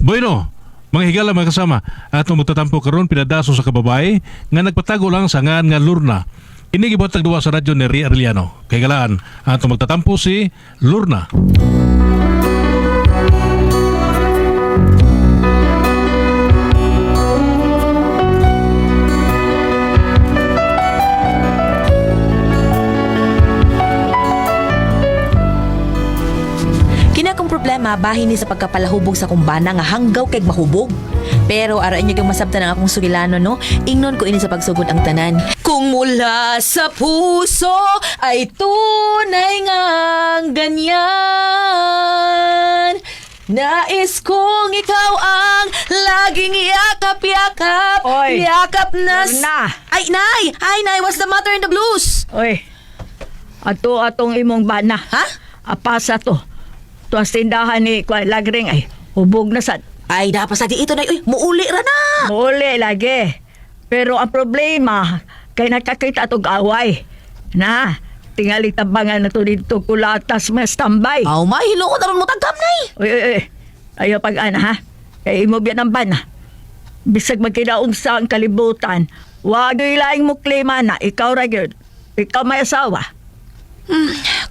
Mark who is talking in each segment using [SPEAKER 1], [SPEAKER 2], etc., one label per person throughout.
[SPEAKER 1] Bueno, mga higala mga kasama, atong magtatampo karon pinadaso sa kababay nga nagpatago lang sa ngan nga Lurna. Ini gibuhatag duwa sa radyo ni Ria Arellano. Kay galaan, atong magtatampo si Lurna.
[SPEAKER 2] Kinakong problema bahin ni sa pagkapalahubog sa kumbana nga hanggaw kay mahubog. Pero ara inyo kang masabtan ang akong sugilano no, ingnon ko ini sa pagsugod ang tanan. Kung mula sa puso ay tunay ngang ganyan, nais kong ikaw ang laging yakap-yakap.
[SPEAKER 3] Oy,
[SPEAKER 2] yakap na
[SPEAKER 3] Lorna.
[SPEAKER 2] Ay, Nay! Ay, Nay! What's the matter in the blues?
[SPEAKER 3] Oy, atong imong bana.
[SPEAKER 2] Ha?
[SPEAKER 3] Apasa to. To ang tindahan ni Kuya Lagring ay hubog na sad.
[SPEAKER 2] Ay, dapat sa di ito, Nay. Uy, muuli ra na!
[SPEAKER 3] Muli lagi. Pero ang problema, kay nakakita atong away. Na, tingali tabangan na to dito kulatas mas tambay.
[SPEAKER 2] Aw, mahilo ko na ron mo tagam, Nay!
[SPEAKER 3] Uy, uy, uy. Ayaw pag-ana ha. Kay imo biyan ang bana. Bisag magkinaunsa ang kalibutan, wag ilaing mo klima na ikaw ra gyud. Ikaw may asawa.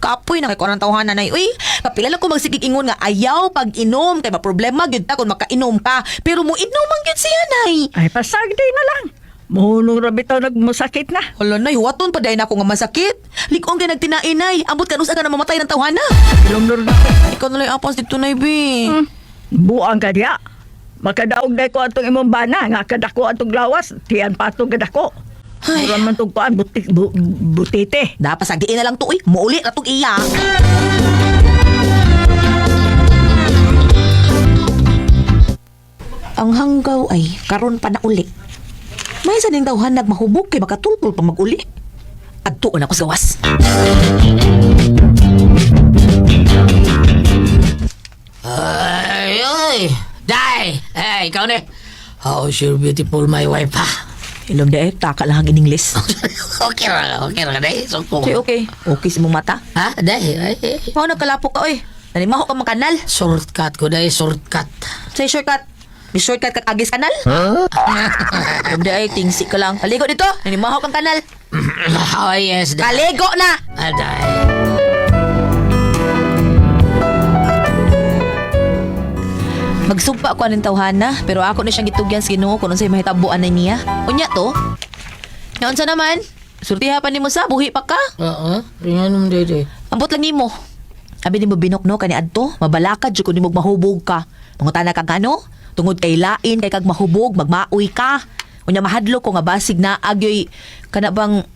[SPEAKER 2] Kapoy na kay kuan ang tawhanan, Nay. Uy, kapilala ko magsigig ingon nga ayaw pag-inom kay maproblema gyud ta kung makainom ka. Pero mo inom man gyud siya, Nay.
[SPEAKER 3] Ay, pasagdi na lang. Muhunong rabi ito nagmusakit na.
[SPEAKER 2] Hala, Nay, huwaton pa dahil na ako nga masakit. Likong kay nagtinain, Nay. Ambot ka nusa ka na mamatay ng tawhana.
[SPEAKER 3] Ilumlor na.
[SPEAKER 2] Ikaw na lang apos dito, Nay, be.
[SPEAKER 3] Buang ka diya. Makadaog na ko atong imong bana. Nga kadako atong lawas. Tiyan pa atong kadako.
[SPEAKER 2] Ay.
[SPEAKER 3] Mura man itong kuan, butite.
[SPEAKER 2] Dapat sagdiin na lang to, uy. Muuli na tong iya. Ang hanggaw ay karon pa na uli. May isa din tawhan nagmahubog kay makatulpol pa mag-uli. Adtuon ako sa gawas.
[SPEAKER 4] Ay, ay! Day! Hey, ikaw ni! How's your beautiful my wife, ha?
[SPEAKER 2] Ilom di taka lang in English.
[SPEAKER 4] Okay ra, day. So,
[SPEAKER 2] Okay. Okay si mong mata.
[SPEAKER 4] Ha? Day, ay.
[SPEAKER 2] Mao nagkalapok ka, oy. Nanimaho ka mang kanal.
[SPEAKER 4] Shortcut ko, day. Shortcut.
[SPEAKER 2] Say shortcut. May shortcut ka kagis kanal? Ilom di ay tingsi ka lang. Kaligo dito. Nanimaho kang kanal.
[SPEAKER 4] Oh, yes, day.
[SPEAKER 2] Kaligo na!
[SPEAKER 4] Day.
[SPEAKER 2] Magsugpa ako aning tawhana, pero ako na siyang gitugyan sa Ginoo kung unsay mahitabuan na niya. Unya to? Naunsa naman? Surtiha pa nimo sa buhi pa ka?
[SPEAKER 4] Oo, ringanom, day.
[SPEAKER 2] Ambot lang nimo. Abi nimo binokno kani adto, mabalakad jud kun nimo mahubog ka. Mangutana kang ano? Tungod kay lain kay kag mahubog, magmaoy ka. Unya mahadlo ko nga basig na agyoy kana bang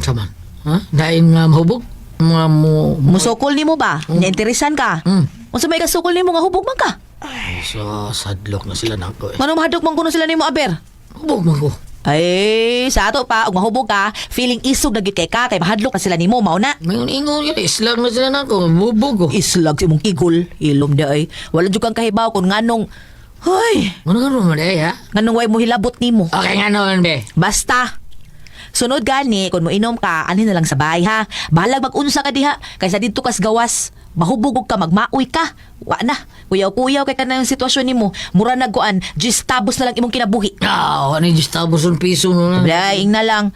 [SPEAKER 4] Saman? Ha? Dain nga mahubog? Mga mo...
[SPEAKER 2] musukol nimo ba? Nya interesan ka? Unsa may kasukol nimo nga hubog man ka?
[SPEAKER 4] Ay, so, sadlok na sila na ako, eh.
[SPEAKER 2] Manong mahadlok man kuno sila nimo aber?
[SPEAKER 4] Hubog man ko.
[SPEAKER 2] Ay, sa ato pa, ug mahubog ka, feeling isog na gyud kay ka, kay mahadlok ka sila nimo, mao na.
[SPEAKER 4] Ngayon, ingon yun, islang na sila na ako. Hubog ko.
[SPEAKER 2] Islag si mong kigol, ilom di ay. Wala jud kang kahibaw kung nganong, hoy,
[SPEAKER 4] Ano nga naman, day, ha?
[SPEAKER 2] nganong way mo hilabot nimo.
[SPEAKER 4] Okay nga naman, be.
[SPEAKER 2] Basta. Sunod gani, kung mo inom ka, anhin na lang sa bahay ha. Bahalag mag-unsa ka diha, kaysa dito kas gawas. Mahubog ka, magmaoy ka. Wa na, kuyaw-kuyaw kay ka na yung sitwasyon nimo. Mura nagkuan, tabos na lang imong kinabuhi.
[SPEAKER 4] Ano yung just tabos ng piso no na?
[SPEAKER 2] Daing na lang.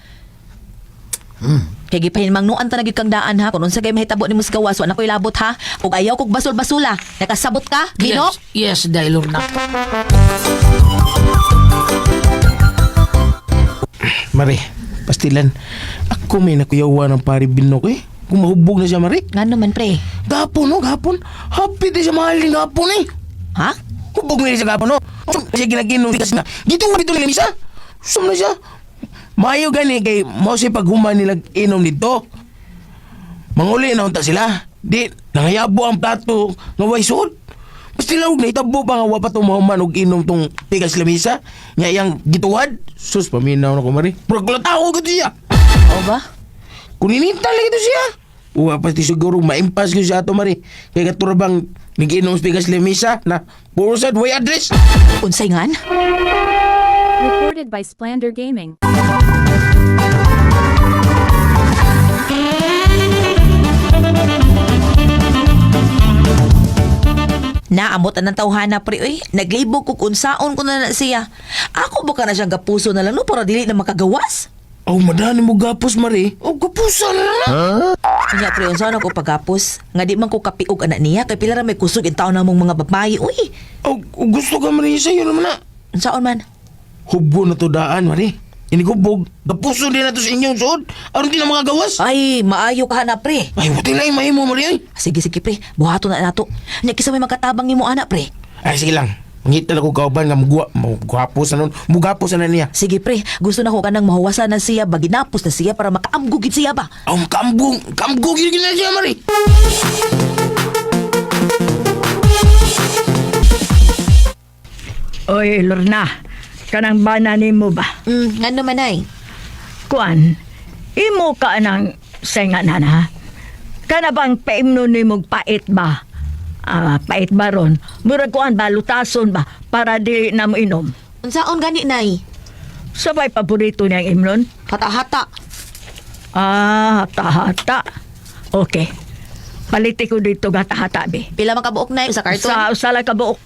[SPEAKER 2] Kay gipahin mang nuan ta nagig kang daan ha. Kung unsa kay mahitabo nimo sa gawas, wa na koy labot ha. Ug ayaw kog basol-basula. Nakasabot ka, Binok?
[SPEAKER 4] Yes, Dailor na.
[SPEAKER 5] Mare, pastilan. Ako may nakuyawan ng pari Binok eh. Kung mahubog na siya, Mare.
[SPEAKER 2] Ngano man pre?
[SPEAKER 5] Gapon, no? Gapon. Happy din siya mahalin gapon eh.
[SPEAKER 2] Ha?
[SPEAKER 5] Hubog na siya gapon, no? Siya ginaginom kasi na. Dito nga dito nilang isa. Sum na siya. Mayo gani kay mo si paghuman nilang inom dito. Manguli na unta sila. Di, nangayabo ang plato nga way suod. Basta lawag na itabo pa nga wapat umahuman og inom tong pikas lamisa. Nga iyang gituwad. Sus, paminaw na ko, Mare. Pragkulataw ko siya.
[SPEAKER 2] O ba?
[SPEAKER 5] Kuninintala ito siya. Uwa pati siguro maimpas ko siya ato, Mari. Kaya katurabang nag-inom sa pikas lamisa na puro sad way address.
[SPEAKER 2] Unsay ngan?
[SPEAKER 6] Recorded by Splander Gaming.
[SPEAKER 2] Naamot ang tawhana pre oy. Naglibog ko kung saon ko na siya. Ako ba ka na siyang gapuso na lang no para dili na makagawas?
[SPEAKER 5] Oh, madani mo gapos, Mari. Oh, gapusan na lang.
[SPEAKER 2] Kanya pre unsa na ko pagapos. Nga di man ko kapiog anak niya kay pila ra may kusog in taon namong mga babae uy.
[SPEAKER 5] Oh, gusto ka, Mari, sa'yo naman na.
[SPEAKER 2] Unsaon man?
[SPEAKER 5] Hubo na to daan, Mari. Inigubog. Gapuso din na to sa inyong suod. Aron di na makagawas.
[SPEAKER 2] Ay, maayo ka na pre.
[SPEAKER 5] Ay, buti na yung mahimo, Mari. Ay,
[SPEAKER 2] Sige sige pre, buhato na nato. Nya kisa may magkatabang nimo anak pre.
[SPEAKER 5] ay sige lang. Mangita na ko kauban nga mugwapos na nun. Mugapos na niya.
[SPEAKER 2] Sige pre, gusto na ko kanang mahuwasan na siya, baginapos na siya para makaamgugid siya ba?
[SPEAKER 5] Ang kambog yun na siya, Mari.
[SPEAKER 3] Oy, Lorna, kanang bana nimo ba?
[SPEAKER 2] Nga naman ay.
[SPEAKER 3] Kuan, imo ka nang senganan ha? Kana bang paimno nimog pait ba? Pait ba ron? Murag kuan ba, lutason ba? Para di na mo inom.
[SPEAKER 2] Unsaon gani nay?
[SPEAKER 3] Sabay paborito niyang imnon?
[SPEAKER 2] Hata-hata.
[SPEAKER 3] Hata-hata. Okay. Paliti ko dito gata-hata, be.
[SPEAKER 2] Pila man kabuok nay sa karton?
[SPEAKER 3] Sa usala ka buok.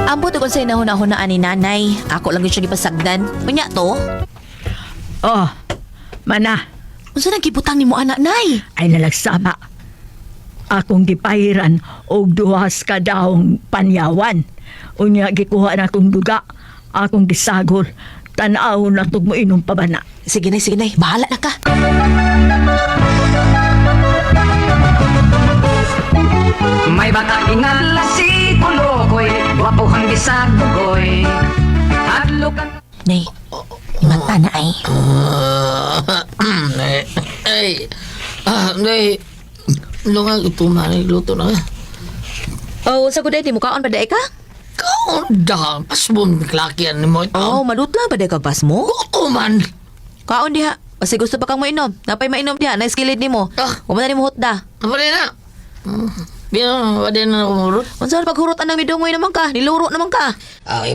[SPEAKER 2] Ambot ko sa inahuna-hunaan ni nanay. Ako lang yun siya gipasagdan. Manya to?
[SPEAKER 3] Oh, mana,
[SPEAKER 2] Unsa nang gibutang nimo anak nay?
[SPEAKER 3] ay nalagsama. Akong gipahiran og duhas ka daong panyawan. Unya gikuha na akong duga. Akong gisagol. Tanaw na tug mo inom pa ba na.
[SPEAKER 2] Sige nay. Bahala na ka.
[SPEAKER 7] May bata ingala si Tulokoy, wapuhang gisagugoy. Hadlukan
[SPEAKER 2] Nay, imanta na ay.
[SPEAKER 4] Nay, lungang ito man, luto na.
[SPEAKER 2] Oh, sa kuday, di mo kaon pa dae ka?
[SPEAKER 4] Kaunda, pasbon, klakyan mo ito.
[SPEAKER 2] Oh, madutla pa dae kag pas mo?
[SPEAKER 4] Guto man.
[SPEAKER 2] Kaon diha. Kasi gusto pa kang mainom. Napay mainom diha, na skilid nimo. Wala nimo hutda.
[SPEAKER 4] Apa rin na? Bino, wala na ako murot.
[SPEAKER 2] Unsa pag hurot anang midungoy naman ka? Niluro naman ka.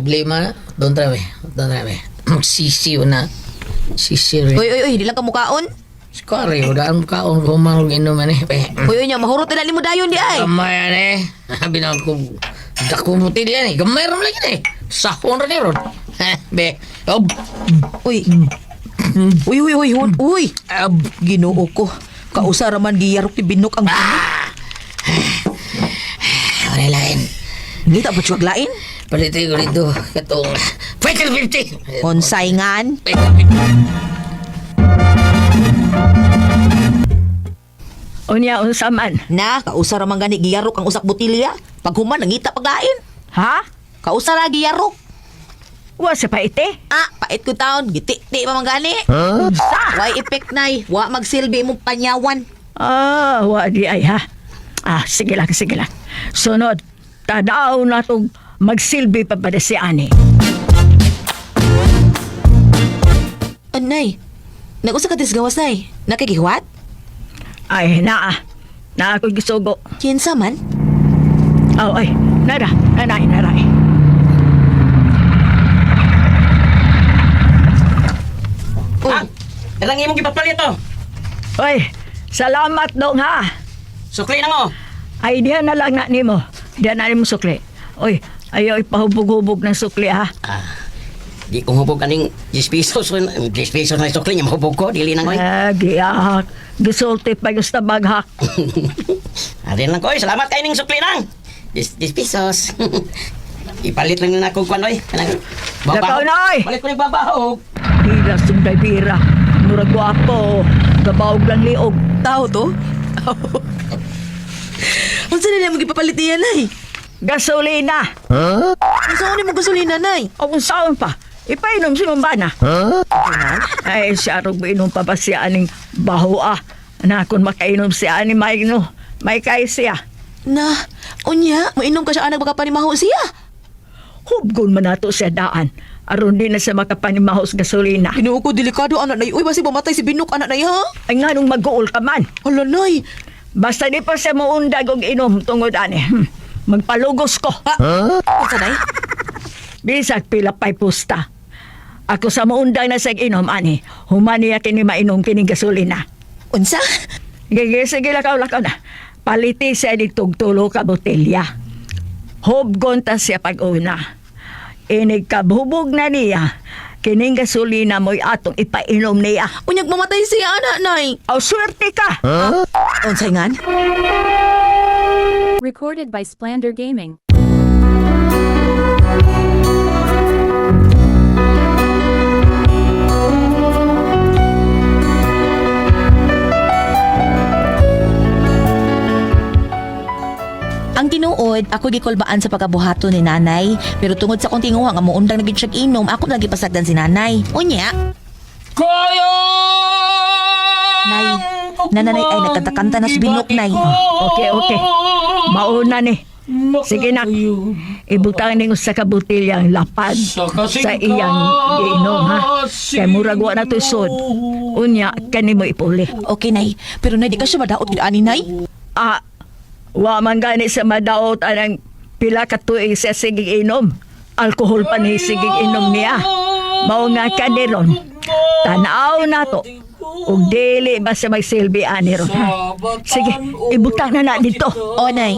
[SPEAKER 4] Blame na. Don't try me. Magsisiw na. Sisir.
[SPEAKER 2] Uy, di lang ka mukaon.
[SPEAKER 4] Skari, udaan kaon kumarong inuman eh.
[SPEAKER 2] Uy, nya mahurot na nimo dayon di ay.
[SPEAKER 4] Gamay yan eh. Binang ko. Dako mo tili yan eh. Gamay ram lagi eh. Sahon rin ron. Be.
[SPEAKER 2] Uy. Uy. Ginoo ko. Kausa raman giyarok ti binok ang
[SPEAKER 4] Wala lain.
[SPEAKER 2] Ngita ba siya lain?
[SPEAKER 4] Palitin ko dito. Katong. Fatal 50.
[SPEAKER 2] Onsayngan.
[SPEAKER 4] Fatal 50.
[SPEAKER 3] Unya unsa man.
[SPEAKER 2] Na, kausa raman gani giyarok ang usak botilya. Pag human nangita pag lain.
[SPEAKER 3] Ha?
[SPEAKER 2] Kausa ra giyarok.
[SPEAKER 3] Wa sa paite?
[SPEAKER 2] Pait ko taon. Giti pa man gani.
[SPEAKER 3] Unsa?
[SPEAKER 2] Why effect nay? Wa magsilbi mong panyawan.
[SPEAKER 3] Wa di ay ha. Sige lang. Sunod, tadaw na itong magsilbi pa ba si Ani.
[SPEAKER 2] Nay, nag-usa ka disgawas nay. Nakikihuat?
[SPEAKER 3] Ay, na ako gisugo.
[SPEAKER 2] Kinsa man?
[SPEAKER 3] Ay, naray.
[SPEAKER 2] Uy,
[SPEAKER 7] Ilang imong gipapalit to?
[SPEAKER 3] Oy, salamat dong ha.
[SPEAKER 7] Sukli na mo.
[SPEAKER 3] Ay, diyan na lang na nimo. Diyan na nimo sukli. Oy, ayaw ipahubog-hubog ng sukli ha.
[SPEAKER 7] Di ko hubog kaning 10 pesos. 10 pesos na sukli niya mahubog ko. Dili nang koy.
[SPEAKER 3] Giyak. Gisulti pa yung baghak.
[SPEAKER 7] Adin lang koy. Salamat kayo ning sukli nang. 10 pesos. Ipalit lang na ako kwan oy.
[SPEAKER 3] Lakaw na, oy!
[SPEAKER 7] Palit ko ni babahog.
[SPEAKER 3] Bira sunday bira. Murag guwapo. Gabawag lang liog.
[SPEAKER 2] tao to? Unsa na mo gipapalit niya nay?
[SPEAKER 3] Gasolina.
[SPEAKER 2] Unsa ni mo gasolina nay?
[SPEAKER 3] O kung saan pa. Ipainom si Mambana. Ay, siya rog inom pa ba siya aning baho na kung makainom siya ani may no. May kay siya.
[SPEAKER 2] Na, unya, mainom ka siya anak makapanimaho siya.
[SPEAKER 3] Hubgon man nato siya daan. Aron din na siya makapanimaho sa gasolina.
[SPEAKER 2] Ginoo ko delikado anak nay. Uy, basi mamatay si Binok anak nay ha?
[SPEAKER 3] Ay nga nung mag-uol ka man.
[SPEAKER 2] Hala nay.
[SPEAKER 3] Basta di pa siya maundag og inom tungod ani. Magpalugos ko.
[SPEAKER 2] Unsa nay?
[SPEAKER 3] Bisag pila pa'y pusta. Ako sa maundag na sa inom ani. Humaniya kini mainom kining gasolina.
[SPEAKER 2] Unsa?
[SPEAKER 3] Sige lakaw na. Paliti siya ni tugtulo ka botelya. Hobgon ta siya pag-una. Inig kabhubog na niya. Kining gasolina mo'y atong ipainom niya.
[SPEAKER 2] Unyag mamatay siya, ana, nay.
[SPEAKER 3] Aw, swerte ka!
[SPEAKER 2] Unsay ngan?
[SPEAKER 6] Recorded by Splander Gaming.
[SPEAKER 2] Ang tinuod, ako gikulbaan sa pagkabuhato ni nanay. Pero tungod sa kong tinguha nga muundang naging inom, ako lagi pasagdan si nanay. Unya,
[SPEAKER 4] Kayo!
[SPEAKER 2] nay, nananay ay nagkantakanta na sa binok, nay.
[SPEAKER 3] Okay. Mauna ni. Sige na. Ibutang ning usa ka botelya ang lapad sa iyang giinom ha. Kay murag wa na to sud. Unya kanimo ipuli.
[SPEAKER 2] Okay, nay. Pero nay, di ka siya madaot gid ani, nay.
[SPEAKER 3] Wa man gani sa madaot anang pila ka tuig sa sigig inom. Alkohol pa ni sigig inom niya. Mao nga kaniron. Tanaw na to. Ug dili ba sa magsilbi ani ron ha? Sige, ibutang na dito.
[SPEAKER 2] O, nay.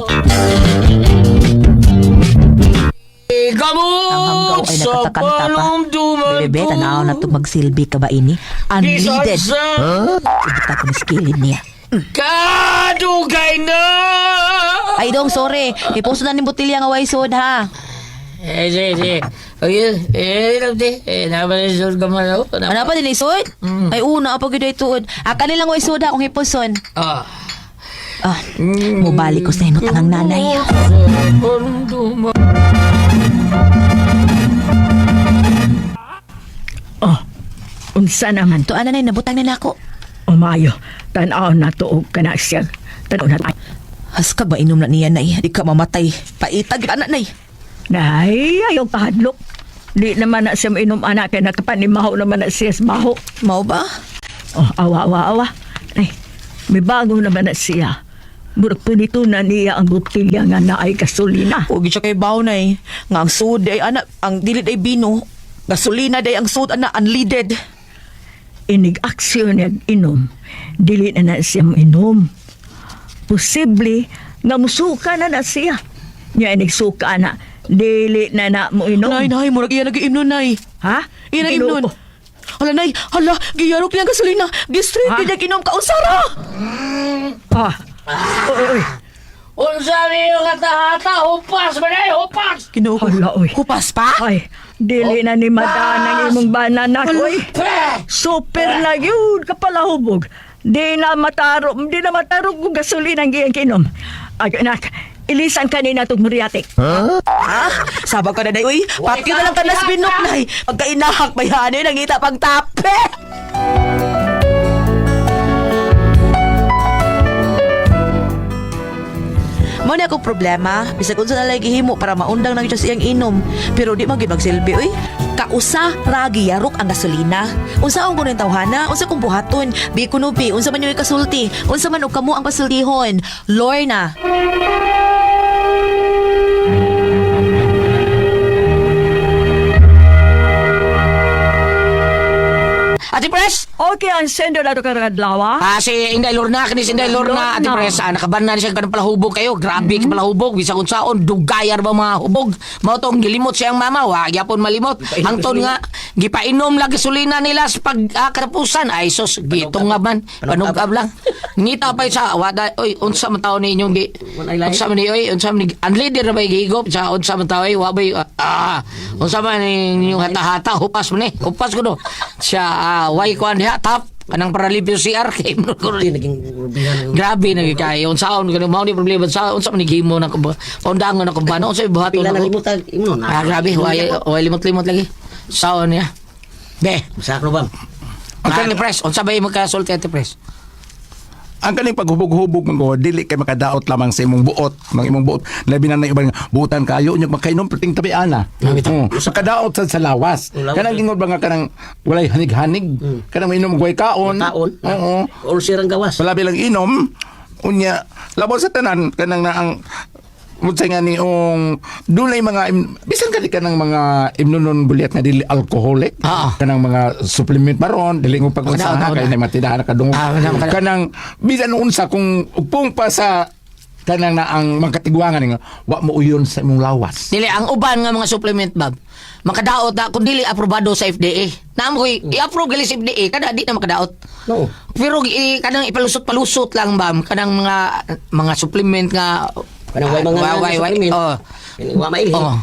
[SPEAKER 2] Ang hanggaw ay nakatakanta pa. Bebe, tanaw na to magsilbi ka ba ini? Unleaded. Ibita ko ni skilled niya.
[SPEAKER 4] Kadugay na!
[SPEAKER 2] Ay, dong, sorry. Ipuso na ni botilya nga waisod, ha?
[SPEAKER 4] Sige. Naman yung sud ka man ako.
[SPEAKER 2] Ano pa din isod? Ay, una, apa gid ay tuod. Kanilang waisod, ha, kung ipuson. Mubalik ko sa inutang ang nanay.
[SPEAKER 3] Unsa naman to?
[SPEAKER 2] Tuan na, nabutang na nako.
[SPEAKER 3] Umayo, tanaw na tuog ka na siya. Tanaw na tayo.
[SPEAKER 2] Haskag ba inom na niya, nay? Di ka mamatay. Paitag, anak, nay.
[SPEAKER 3] Nay, ayaw kahadlok. Di naman na siya mainom anak kaya nakapanimaho naman na siya sa baho.
[SPEAKER 2] Mau ba?
[SPEAKER 3] Oh, awa. Ay, may bago naman na siya. Murag punito na niya ang butilya nga na ay gasolina.
[SPEAKER 2] Huwag siya kay baw, nay. Nga ang sud ay, anak, ang dilit ay bino. Gasolina day ang sud, anak, unleaded.
[SPEAKER 3] Inig aksyon niya inom. Dili na siya mainom. Posible nga musuka na siya. Nga inig suka na. Dili na mo inom.
[SPEAKER 2] Nay, murag iya nag-iimnon, nay.
[SPEAKER 3] Ha?
[SPEAKER 2] Iya nag-iimnon. Hala, nay, giyarok niya ang gasolina. Distrib, niya ginom ka, usara.
[SPEAKER 3] Oy.
[SPEAKER 4] Unsa niyo kata-hata? Hupas ba na? Hupas!
[SPEAKER 2] Kinuha ko.
[SPEAKER 3] Hala, oy.
[SPEAKER 2] Hupas pa?
[SPEAKER 3] Ay, dili na ni madaan ang imong banana ko. Super na yun, kapalahubog. Di na matarog kung gasolina ang giyang kinom. Ay, anak, ilisan kanina itong muriatik.
[SPEAKER 2] Sabag ka na, nay. Uy, pati na lang tanas binok, nay. Pagkainahak, may hanay, nangita pang tape. Mao na akong problema. Bisag unsa na lagi himo para maundang nang sa iyang inom. Pero di man gyud magsilbi, uy. Kausa ragi yarok ang gasolina. Unsa ang kuno tawhana? Unsa kung buhaton? Bi kunupi, unsa man yung kasulti? Unsa man og kamo ang pasultihon? Lorna.
[SPEAKER 4] Ate Pres!
[SPEAKER 3] Okay, ang sendo na ito karadlawa.
[SPEAKER 4] Si Inday Lorna, kini si Inday Lorna, Ate Pres, nakabanan siya ka palahubog kayo. Grabe ka palahubog, bisa kung saon, dugayar ba mga hubog. Mao tong gilimot siyang mama, wag yapon malimot. Hangtod nga, gipainom lang gasolina nila sa pagkatapusan. Ay sos, gitong nga man, panugab lang. Ngita pa sa, wada, oy, unsa man tao ni inyong, unsa man ni, oy, unsa man ni, unleader na ba higop, sa unsa man tao, wabay, unsa man ni inyong hata-hata, hupas man hupas ko no. Siya, why ko niya, tap, anang paralipyo CR kay mo ko grabe na kay unsaon gano mao ni problema sa unsa man gihimo na paundangon na kumbano unsa buhaton
[SPEAKER 7] Pila na limutan imo na.
[SPEAKER 4] grabe way limot lagi saon niya be
[SPEAKER 7] Sakro bang.
[SPEAKER 4] Ate Pres unsa ba imong kasulti Ate Pres
[SPEAKER 8] ang kaning paghubog-hubog mo dili kay makadaot lamang sa imong buot ng imong buot labi na ibang buutan kayo nya makainom perting tabi ana sa kadaot sa lawas kanang ingod ba nga kanang walay hanig-hanig kanang mainom guay kaon oo
[SPEAKER 7] Or sirang gawas.
[SPEAKER 8] labi lang inom unya labaw sa tanan kanang na ang Mutsay nga niong dunay mga bisan kadi ka ng mga imnonon buliat nga dili alcoholic kanang mga supplement maron dili mo pag-unsa na kay na matidahan ka dungog kanang bisan unsa kung upong pa sa kanang na ang magkatigwangan nga wa mo uyon sa imong lawas.
[SPEAKER 4] Dili ang uban nga mga supplement bab. Makadaot na kung dili aprobado sa FDA. Naam ko i-approve gali sa FDA kada di na makadaot.
[SPEAKER 7] No.
[SPEAKER 4] Pero kanang ipalusot-palusot lang bam kanang mga supplement nga
[SPEAKER 7] Kanang way mga supplement.
[SPEAKER 4] Oh.
[SPEAKER 7] Wa mailhin.
[SPEAKER 4] Oh.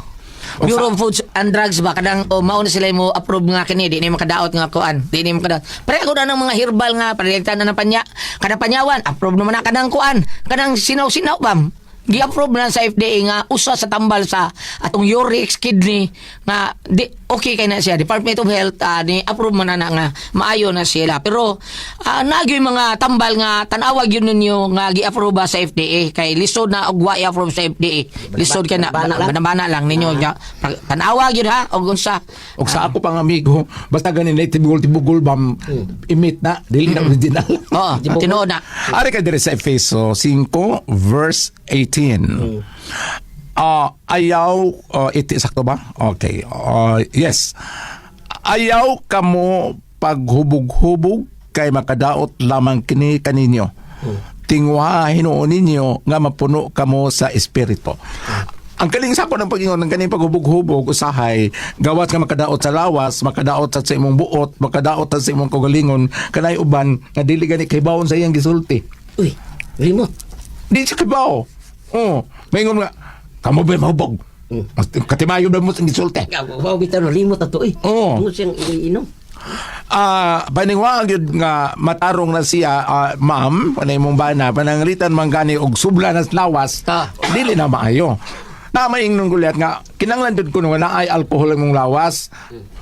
[SPEAKER 4] Bureau of Foods and Drugs ba kadang mao na sila mo approve nga kini di ni makadaot nga kuan di ni makadaot pareho na ng mga herbal nga palitan na ng panya kada panyawan approve naman na kadang kuan kadang sinaw-sinaw bam gi-approve na sa FDA nga usa sa tambal sa atong uric kidney nga di okay kay na siya Department of Health ni approve man na nga maayo na sila pero nagyoy mga tambal nga tan-awag yun ninyo nga gi-approve sa FDA kay lisod na og wa i-approve sa FDA lisod kay na bana lang ninyo nya tan-awag yun ha og unsa
[SPEAKER 8] Og sa ako pang amigo, basta ganin na tibugol bam imit na, dili na original.
[SPEAKER 4] oo tinuod na
[SPEAKER 8] Ari ka dire sa Efeso 5 verse 18. Ayaw iti sakto ba? Okay. Yes. Ayaw kamo paghubog-hubog kay makadaot lamang kini kaninyo. Tingwa hinuon ninyo nga mapuno kamo sa espiritu. Ang kaling sako ng pag-ingon ng kaning paghubog-hubog usahay gawat nga makadaot sa lawas, makadaot sa imong buot, makadaot sa imong kagalingon kanay uban nga dili gani kay bawon sa iyang gisulti.
[SPEAKER 7] Uy, remote.
[SPEAKER 8] Di siya kibaw. Maingon nga kamo ba mahubog? Katimayo ba mo sa gisulti?
[SPEAKER 7] Wow, bitan remote ato eh.
[SPEAKER 8] Oo.
[SPEAKER 7] Tungod siyang iinom.
[SPEAKER 8] Paningwa gyud nga matarong na siya ma'am panay mong bana pananglitan man gani og subla na lawas dili na maayo na maingnon gulyat nga kinanglan jud kuno na ay alcohol ang mong lawas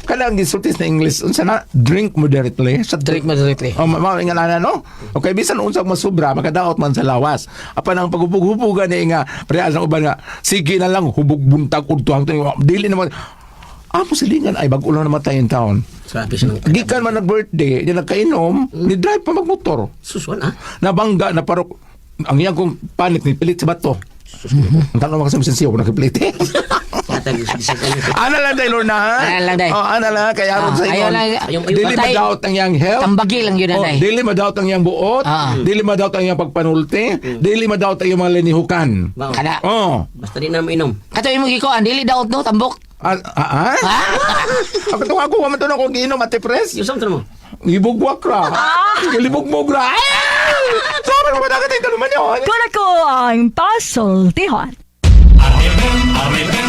[SPEAKER 8] kanang gisultis na English unsa na drink moderately sa
[SPEAKER 4] drink moderately
[SPEAKER 8] mao nga nana no okay bisan unsang masubra makadaot man sa lawas apan ang paghubog-hubogan ni nga parehas ang uban nga sige na lang hubog buntag udto dili naman silingan ay bag-ulo na matay yung taon.
[SPEAKER 7] Sabi siya ng
[SPEAKER 8] Gikan man nag-birthday, di nagkainom, ni drive pa magmotor.
[SPEAKER 7] suswan ah.
[SPEAKER 8] Nabangga, na parok, ang iyang kong panik, ni pilit sa bato. Ang tanong mga sabihin kung nakipilit eh. Ana lang day, Lorna, ha?
[SPEAKER 4] Ana lang day.
[SPEAKER 8] Ana lang, kaya aron sa
[SPEAKER 4] ayaw
[SPEAKER 8] ingon.
[SPEAKER 4] lang
[SPEAKER 8] Dili madaot ang iyang health.
[SPEAKER 4] tambagi lang yun na
[SPEAKER 8] Dili madaot ang iyang buot. Dili madaot ang iyang pagpanulti. Dili madaot ang iyong mga linihukan.
[SPEAKER 4] kada
[SPEAKER 7] Basta di na mainom.
[SPEAKER 4] kato imong gikuan dili daot no tambok
[SPEAKER 8] Ako ito ako, waman ito na kung giinom at pres.
[SPEAKER 7] Yung samtang mo.
[SPEAKER 8] Libog wakra. Libog mo gra. Sobrang madagat ito naman yun.
[SPEAKER 3] Kuna ko ang pasultihon.
[SPEAKER 9] Arriba, arriba,